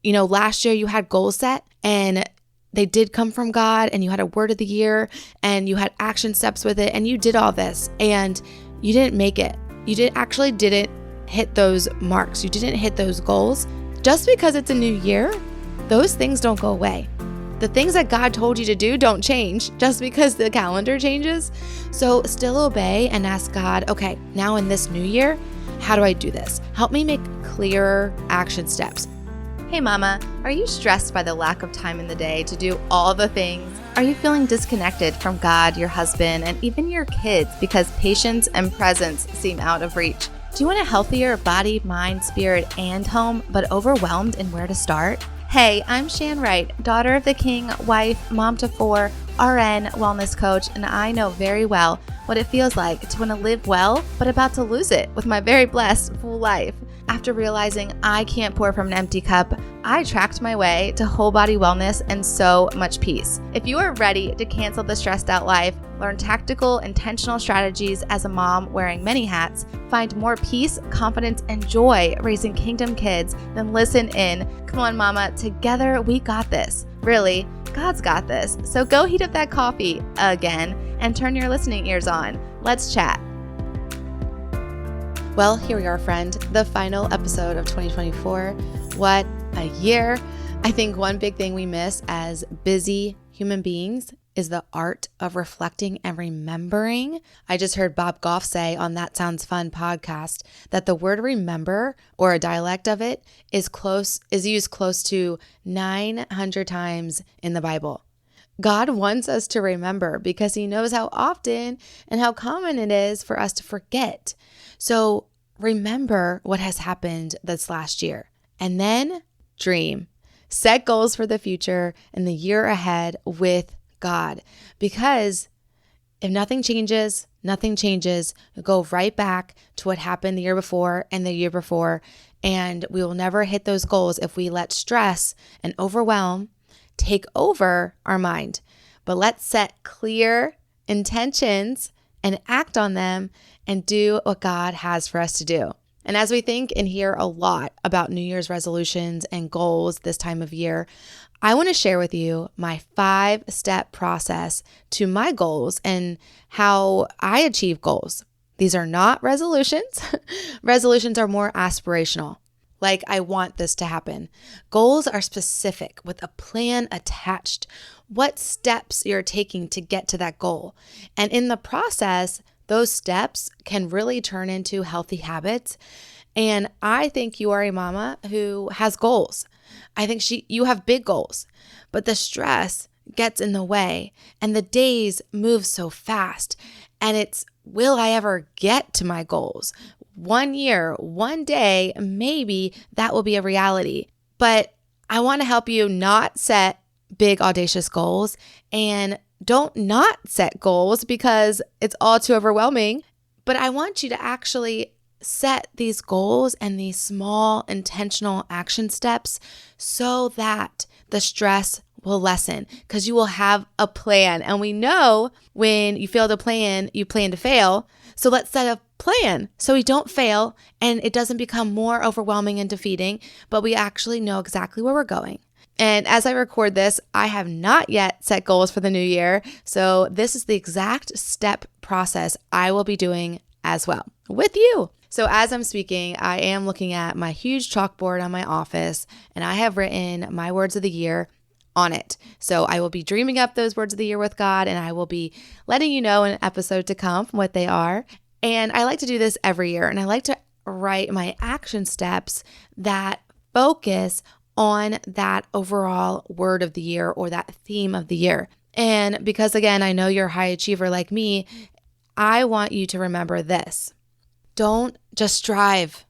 last year you had goals set and they did come from God, and you had a word of the year and you had action steps with it, and you did all this and you didn't make it. You didn't hit those marks. You didn't hit those goals. Just because it's a new year, those things don't go away. The things that God told you to do don't change just because the calendar changes. So still obey and ask God, okay, now in this new year, how do I do this? Help me make clearer action steps. Hey mama, are you stressed by the lack of time in the day to do all the things? Are you feeling disconnected from God, your husband, and even your kids because patience and presence seem out of reach? Do you want a healthier body, mind, spirit, and home, but overwhelmed in where to start? Hey, I'm Shan, daughter of the king, wife, mom to 4, RN, wellness coach, and I know very well what it feels like to want to live well, but about to lose it with my very blessed full life. After realizing I can't pour from an empty cup, I tracked my way to whole body wellness and so much peace. If you are ready to cancel the stressed out life, learn tactical, intentional strategies as a mom wearing many hats, find more peace, confidence, and joy raising kingdom kids, then listen in. Come on, mama, together we got this. Really, God's got this. So go heat up that coffee again and turn your listening ears on. Let's chat. Well, here we are, friend, the final episode of 2024. What a year. I think one big thing we miss as busy human beings is the art of reflecting and remembering. I just heard Bob Goff say on That Sounds Fun podcast that the word remember, or a dialect of it, is used close to 900 times in the Bible. God wants us to remember because he knows how often and how common it is for us to forget. So remember what has happened this last year, and then dream. Set goals for the future and the year ahead with God, because if nothing changes, nothing changes. You'll go right back to what happened the year before and the year before, and we will never hit those goals if we let stress and overwhelm take over our mind. But let's set clear intentions and act on them and do what God has for us to do. And as we think and hear a lot about New Year's resolutions and goals this time of year, I want to share with you my 5-step process to my goals and how I achieve goals. These are not resolutions. Resolutions are more aspirational. Like, I want this to happen. Goals are specific with a plan attached. What steps you're taking to get to that goal. And in the process, those steps can really turn into healthy habits. And I think you are a mama who has goals. I think you have big goals, but the stress gets in the way and the days move so fast. And it's, will I ever get to my goals? One year, one day, maybe that will be a reality. But I want to help you not set big, audacious goals, and don't not set goals because it's all too overwhelming. But I want you to actually set these goals and these small intentional action steps so that the stress will lessen, because you will have a plan. And we know when you fail to plan, you plan to fail. So let's set a plan so we don't fail and it doesn't become more overwhelming and defeating, but we actually know exactly where we're going. And as I record this, I have not yet set goals for the new year. So this is the exact step process I will be doing as well with you. So as I'm speaking, I am looking at my huge chalkboard on my office, and I have written my words of the year on it. So I will be dreaming up those words of the year with God, and I will be letting you know in an episode to come what they are. And I like to do this every year, and I like to write my action steps that focus on that overall word of the year or that theme of the year. And because, again, I know you're a high achiever like me, I want you to remember this. Don't just strive.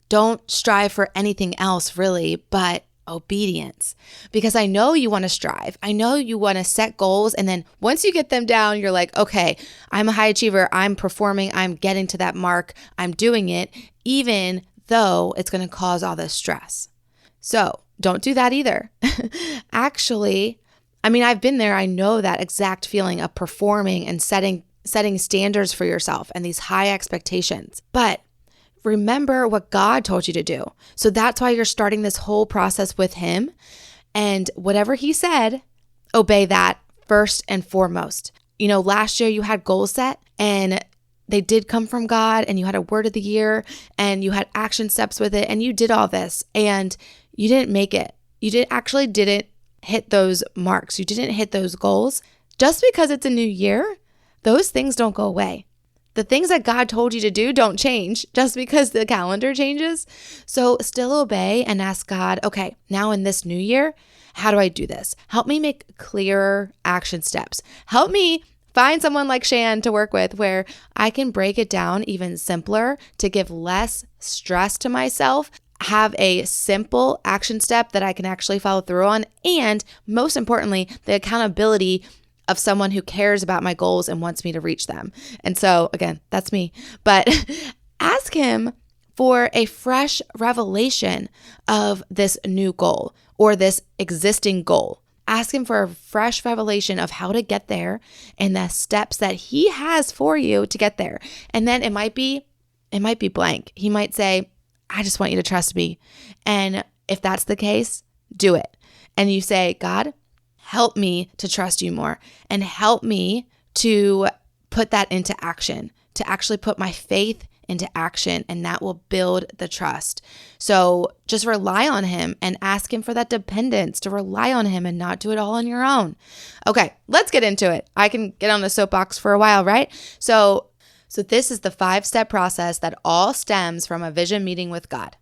Don't strive for anything else really, but obedience. Because I know you want to strive. I know you want to set goals. And then once you get them down, you're like, okay, I'm a high achiever. I'm performing. I'm getting to that mark. I'm doing it, even though it's going to cause all this stress. So don't do that either. Actually, I've been there. I know that exact feeling of performing and setting standards for yourself and these high expectations. But remember what God told you to do. So that's why you're starting this whole process with him. And whatever he said, obey that first and foremost. Last year you had goals set and they did come from God, and you had a word of the year and you had action steps with it, and you did all this and you didn't make it. You didn't hit those marks. You didn't hit those goals. Just because it's a new year, those things don't go away. The things that God told you to do don't change just because the calendar changes. So still obey and ask God, okay, now in this new year, how do I do this? Help me make clearer action steps. Help me find someone like Shan to work with where I can break it down even simpler to give less stress to myself, have a simple action step that I can actually follow through on, and most importantly, the accountability of someone who cares about my goals and wants me to reach them. And so again, that's me, but ask him for a fresh revelation of this new goal or this existing goal. Ask him for a fresh revelation of how to get there and the steps that he has for you to get there. And then it might be blank. He might say, I just want you to trust me. And if that's the case, do it. And you say, God, help me to trust you more and help me to put that into action, to actually put my faith into action, and that will build the trust. So just rely on him and ask him for that dependence to rely on him and not do it all on your own. Okay, let's get into it. I can get on the soapbox for a while, right? So this is the 5-step process that all stems from a vision meeting with God.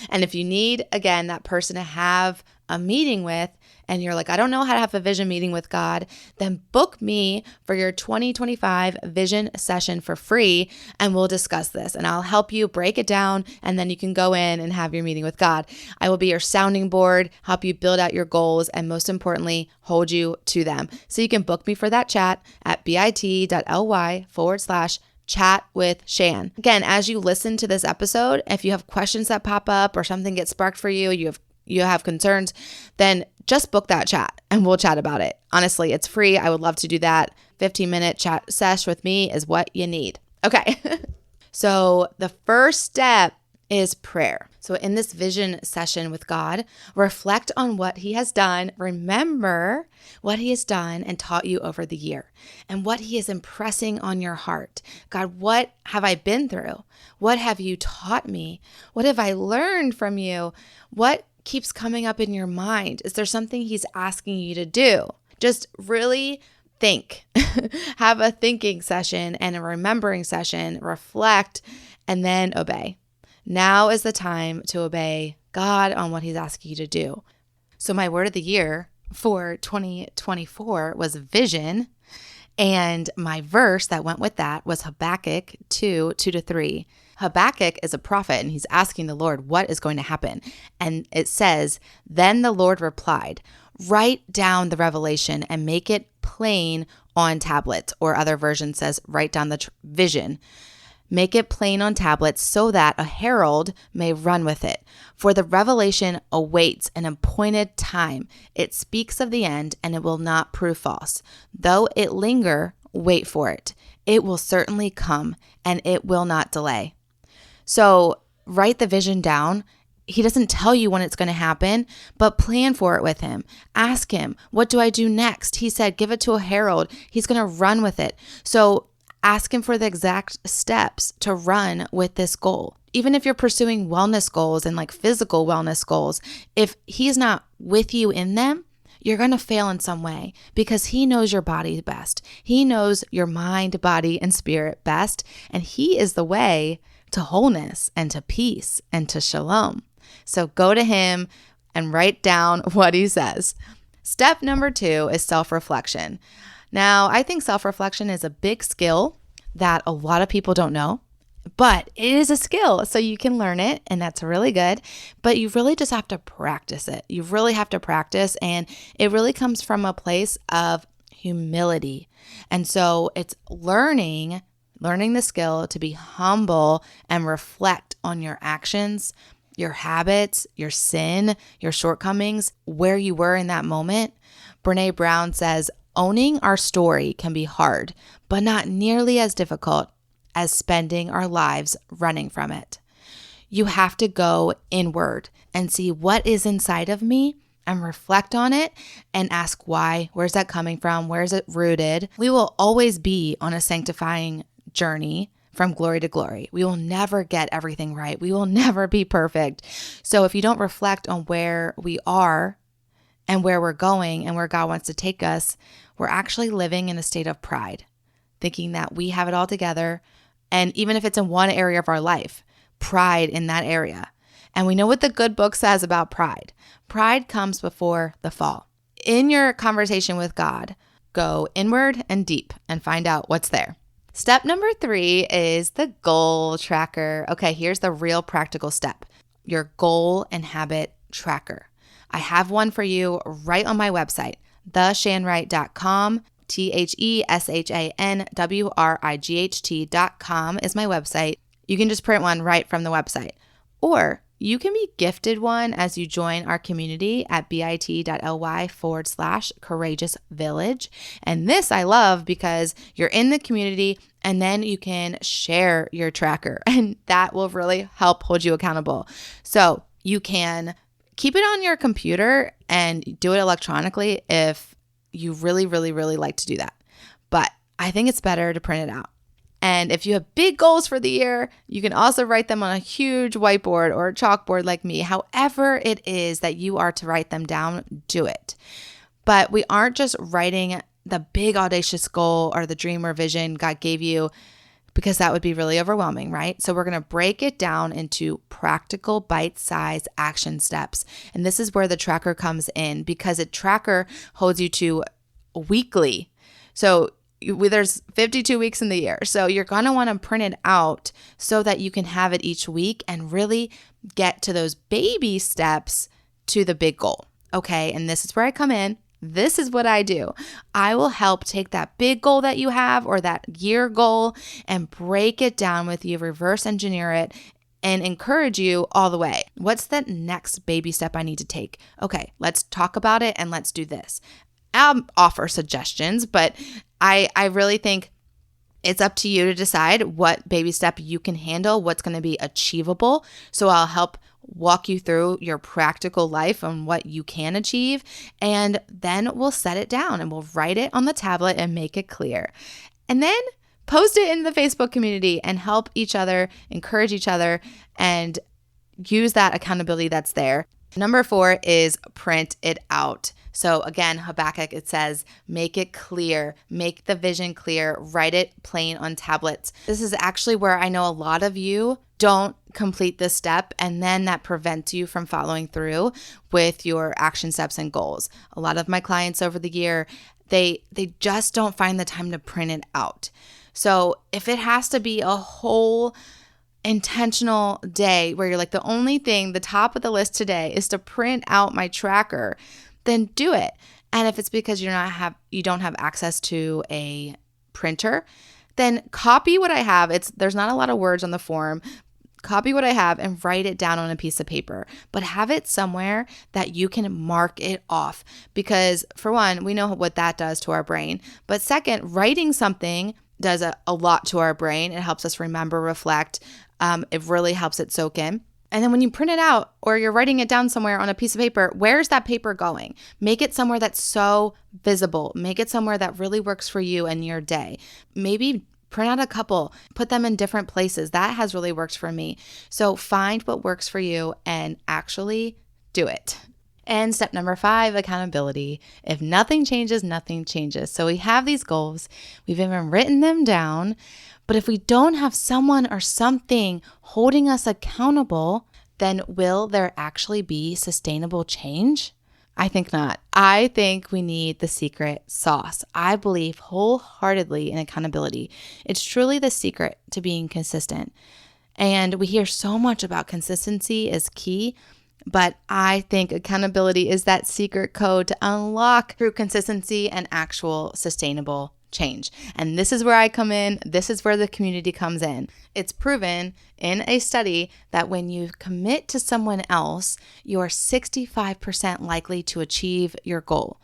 And if you need, again, that person to have a meeting with, and you're like, I don't know how to have a vision meeting with God, then book me for your 2025 vision session for free, and we'll discuss this. And I'll help you break it down, and then you can go in and have your meeting with God. I will be your sounding board, help you build out your goals, and most importantly, hold you to them. So you can book me for that chat at bit.ly/chat with Shan. Again, as you listen to this episode, if you have questions that pop up or something gets sparked for you, you have concerns, then just book that chat and we'll chat about it. Honestly, it's free. I would love to do that. 15-minute chat sesh with me is what you need. Okay. So the first step is prayer. So in this vision session with God, reflect on what he has done. Remember what he has done and taught you over the year and what he is impressing on your heart. God, what have I been through? What have you taught me? What have I learned from you? What keeps coming up in your mind? Is there something he's asking you to do? Just really think. Have a thinking session and a remembering session, reflect, and then obey. Now is the time to obey God on what he's asking you to do. So my word of the year for 2024 was vision. And my verse that went with that was Habakkuk 2:2-3. Habakkuk is a prophet and he's asking the Lord what is going to happen. And it says, then the Lord replied, write down the revelation and make it plain on tablets. Or other version says, write down the vision. Make it plain on tablets so that a herald may run with it. For the revelation awaits an appointed time. It speaks of the end and it will not prove false. Though it linger, wait for it. It will certainly come and it will not delay. So write the vision down. He doesn't tell you when it's going to happen, but plan for it with him. Ask him, what do I do next? He said, give it to a herald. He's going to run with it. So ask him for the exact steps to run with this goal. Even if you're pursuing wellness goals and like physical wellness goals, if he's not with you in them, you're going to fail in some way because he knows your body best. He knows your mind, body, and spirit best. And he is the way to wholeness and to peace and to shalom. So go to him and write down what he says. Step number 2 is self-reflection. Now, I think self-reflection is a big skill that a lot of people don't know, but it is a skill. So you can learn it and that's really good, but you really just have to practice it. You really have to practice, and it really comes from a place of humility. And so it's learning the skill to be humble and reflect on your actions, your habits, your sin, your shortcomings, where you were in that moment. Brene Brown says, owning our story can be hard, but not nearly as difficult as spending our lives running from it. you have to go inward and see what is inside of me and reflect on it and ask why. Where's that coming from? Where is it rooted? We will always be on a sanctifying journey from glory to glory. We will never get everything right. We will never be perfect. So if you don't reflect on where we are and where we're going and where God wants to take us, we're actually living in a state of pride, thinking that we have it all together. And even if it's in one area of our life, pride in that area. And we know what the good book says about pride. Pride comes before the fall. In your conversation with God, go inward and deep and find out what's there. Step number 3 is the goal tracker. Okay, here's the real practical step. Your goal and habit tracker. I have one for you right on my website, theshanwright.com. THESHANWRIGHT.com is my website. You can just print one right from the website. Or you can be gifted one as you join our community at bit.ly/courageous village. And this I love because you're in the community and then you can share your tracker and that will really help hold you accountable. So you can keep it on your computer and do it electronically if you really, really, really like to do that. But I think it's better to print it out. And if you have big goals for the year, you can also write them on a huge whiteboard or a chalkboard like me. However it is that you are to write them down, do it. But we aren't just writing the big audacious goal or the dream or vision God gave you, because that would be really overwhelming, right? So we're going to break it down into practical bite-sized action steps. And this is where the tracker comes in, because a tracker holds you to weekly. So there's 52 weeks in the year. So you're going to want to print it out so that you can have it each week and really get to those baby steps to the big goal. Okay. And this is where I come in. This is what I do. I will help take that big goal that you have or that year goal and break it down with you, reverse engineer it, and encourage you all the way. What's the next baby step I need to take? Okay, let's talk about it and let's do this. I'll offer suggestions, but I really think it's up to you to decide what baby step you can handle, what's going to be achievable. So I'll help walk you through your practical life on what you can achieve, and then we'll set it down and we'll write it on the tablet and make it clear. And then post it in the Facebook community and help each other, encourage each other, and use that accountability that's there. Number 4 is print it out. So again, Habakkuk, it says, make it clear, make the vision clear, write it plain on tablets. This is actually where I know a lot of you don't complete this step, and then that prevents you from following through with your action steps and goals. A lot of my clients over the year, they just don't find the time to print it out. So if it has to be a whole intentional day where you're like, the only thing, the top of the list today is to print out my tracker, then do it. And if it's because you don't have access to a printer, then copy what I have. There's not a lot of words on the form. Copy what I have and write it down on a piece of paper, but have it somewhere that you can mark it off. Because for one, we know what that does to our brain. But second, writing something does a lot to our brain. It helps us remember, reflect. It really helps it soak in. And then when you print it out or you're writing it down somewhere on a piece of paper, where's that paper going? Make it somewhere that's so visible. Make it somewhere that really works for you and your day. Maybe print out a couple, put them in different places. That has really worked for me. So find what works for you and actually do it. And step number 5, accountability. If nothing changes, nothing changes. So we have these goals. We've even written them down. But if we don't have someone or something holding us accountable, then will there actually be sustainable change? I think not. I think we need the secret sauce. I believe wholeheartedly in accountability. It's truly the secret to being consistent. And we hear so much about consistency is key, but I think accountability is that secret code to unlock true consistency and actual sustainable change. And this is where I come in. This is where the community comes in. It's proven in a study that when you commit to someone else, you're 65% likely to achieve your goal.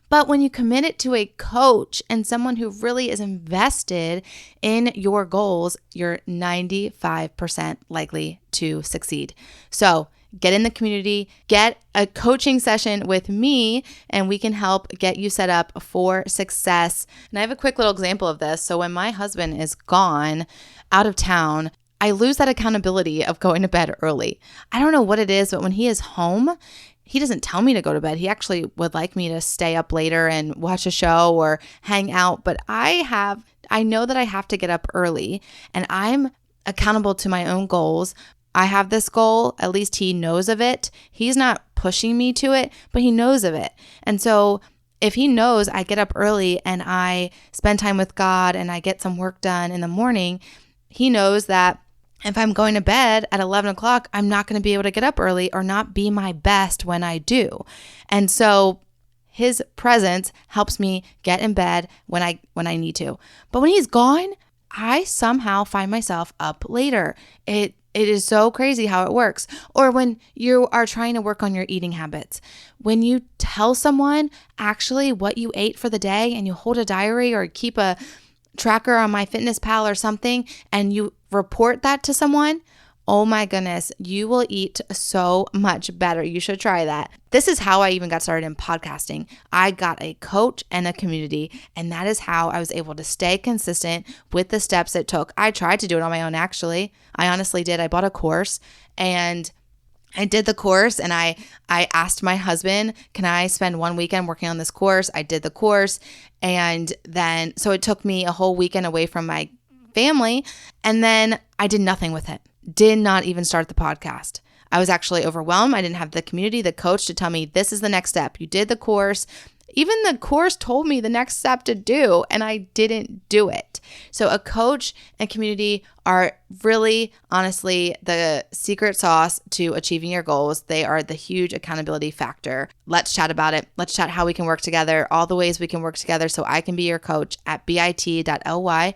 But when you commit it to a coach and someone who really is invested in your goals, you're 95% likely to succeed. So get in the community, get a coaching session with me, and we can help get you set up for success. And I have a quick little example of this. So when my husband is gone out of town, I lose that accountability of going to bed early. I don't know what it is, but when he is home, he doesn't tell me to go to bed. He actually would like me to stay up later and watch a show or hang out. But I know that I have to get up early, and I'm accountable to my own goals. I have this goal, at least he knows of it. He's not pushing me to it, but he knows of it. And so if he knows I get up early and I spend time with God and I get some work done in the morning, he knows that if I'm going to bed at 11 o'clock, I'm not going to be able to get up early or not be my best when I do. And so his presence helps me get in bed when I need to. But when he's gone, I somehow find myself up later. It is so crazy how it works. Or when you are trying to work on your eating habits, when you tell someone actually what you ate for the day and you hold a diary or keep a tracker on MyFitnessPal or something and you report that to someone, oh my goodness, you will eat so much better. You should try that. This is how I even got started in podcasting. I got a coach and a community, and that is how I was able to stay consistent with the steps it took. I tried to do it on my own, actually. I honestly did. I bought a course and I did the course, and I asked my husband, can I spend one weekend working on this course? I did the course, and then, so it took me a whole weekend away from my family, and then I did nothing with it. Did not even start the podcast. I was actually overwhelmed. I didn't have the community, the coach to tell me this is the next step. You did the course. Even the course told me the next step to do, and I didn't do it. So a coach and community are really, honestly, the secret sauce to achieving your goals. They are the huge accountability factor. Let's chat about it. Let's chat how we can work together, all the ways we can work together so I can be your coach at bit.ly/chat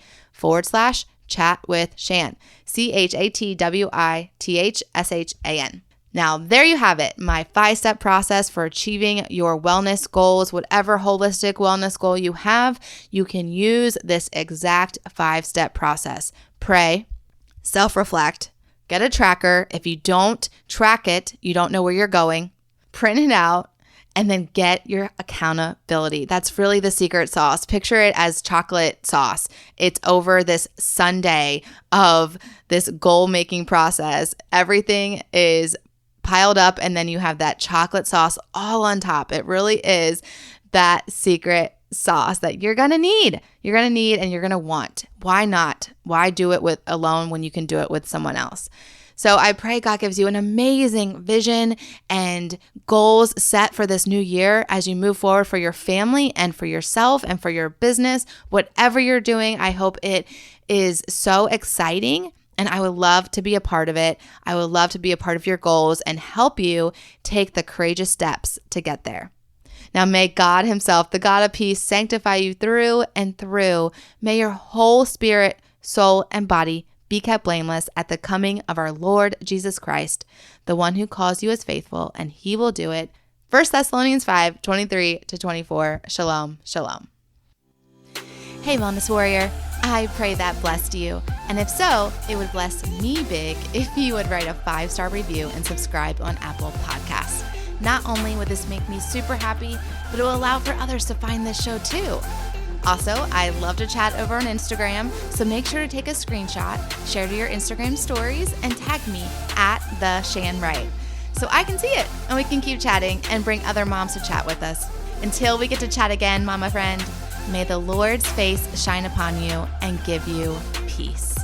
with Shan, ChatWithShan. Now, there you have it, my 5-step process for achieving your wellness goals. Whatever holistic wellness goal you have, you can use this exact 5-step process. Pray, self-reflect, get a tracker. If you don't track it, you don't know where you're going. Print it out, and then get your accountability. That's really the secret sauce. Picture it as chocolate sauce. It's over this sundae of this goal-making process. Everything is piled up, and then you have that chocolate sauce all on top. It really is that secret sauce that you're going to need. You're going to need and you're going to want. Why not? Why do it with alone when you can do it with someone else? So I pray God gives you an amazing vision and goals set for this new year as you move forward for your family and for yourself and for your business. Whatever you're doing, I hope it is so exciting, and I would love to be a part of it. I would love to be a part of your goals and help you take the courageous steps to get there. Now may God himself, the God of peace, sanctify you through and through. May your whole spirit, soul, and body be kept blameless at the coming of our Lord Jesus Christ, the one who calls you is faithful, and he will do it. 1 Thessalonians 5:23-24. Shalom, shalom. Hey, Wellness Warrior. I pray that blessed you. And if so, it would bless me big if you would write a 5-star review and subscribe on Apple Podcasts. Not only would this make me super happy, but it will allow for others to find this show too. Also, I love to chat over on Instagram, so make sure to take a screenshot, share to your Instagram stories, and tag me at the Shan Wright so I can see it and we can keep chatting and bring other moms to chat with us. Until we get to chat again, mama friend, may the Lord's face shine upon you and give you peace.